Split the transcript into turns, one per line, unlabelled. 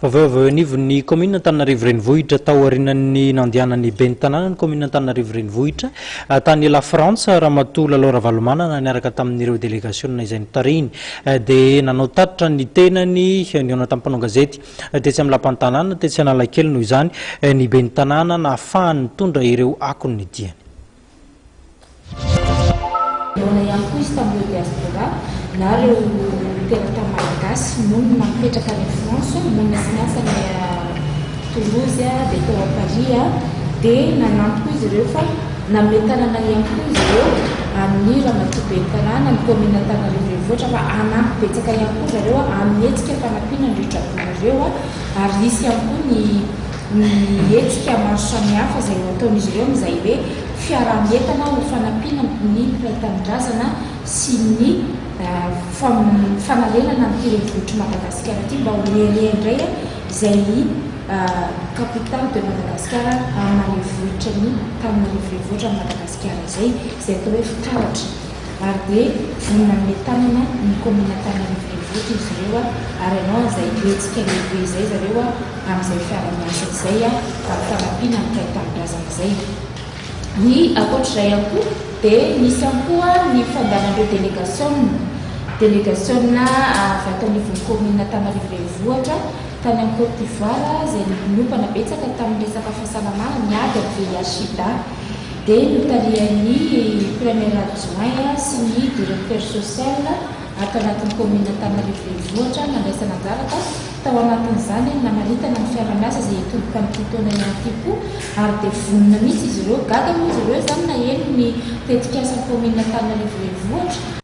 Vaovao ny commune Antananarivo renivohitra tao aorian'ny nandehanan'ny ben'ny tanàna ny commune Antananarivo renivohitra tany la France ramatoa Lalao Ravalomanana niaraka tamin'ireo délégation izay nitariny dia nanao tatitra ny tenany niona tamin'ny mpanao gazety tetsy amin'ny lapan'ny tanàna tetsy Analakely noho izany ny ben'ny tanàna nahafahany mitondra ireo akony ny diany.
Terata malagasy monina mipetraka any France monina sinasany Toulouse dia tao à Paris dia nanampy koa izy ireo fa nametanana ihany koa izy ireo amin'ny ramatoa ben'ny tanàna ny commune Antananarivo renivohitra fa anampy betsaka ihany koa zareo amin'ny hetsika fanampiana andritra vonareo ary misy ihany koa ny hetsika maro samihafa izay ataon'izy ireo amin'izay hoe fiarahametana ho fanampiana ny mpiray-tanindrazana sy ny fanalelana ny renivohitra Madagasikara ity mba ho lehilehy indray izay capitale de Madagasikara amin'ny renivohitra ny Antananarivo renivohitra Madagasikara izay atao hoe fitaratra ary dia vonona amin'ny tanana ny commune Antananarivo renivohitra izy ireo ary ianao izay hetsika lehibe izay zareo amin'izay fiara-miasa izay fanampiana ny mpiray-tanindrazana izay. Ny ankoatr'izay ihany koa dia misy ihany koa ny fandehanan'ireo délégation vatan'ivon'ny commune Antananarivo renivohitra tany amin'ny Côte d'Ivoire izay niompana betsaka tamin'ny resaka fahasalamana niady amin'ny VIH/SIDA dia notarihan'ny premier adjoint sy ny directeur social ato anatin'ny commune Antananarivo renivohitra nandraisana anjaraka tao anatin'izany namaritana ny fiara-miasa izay hitomboka amin'ity taona ihany ity koa ary dia vonona mihitsy izy ireo gaga moa izy ireo izany na eny ny tetik'asan'ny commune Antananarivo renivohitra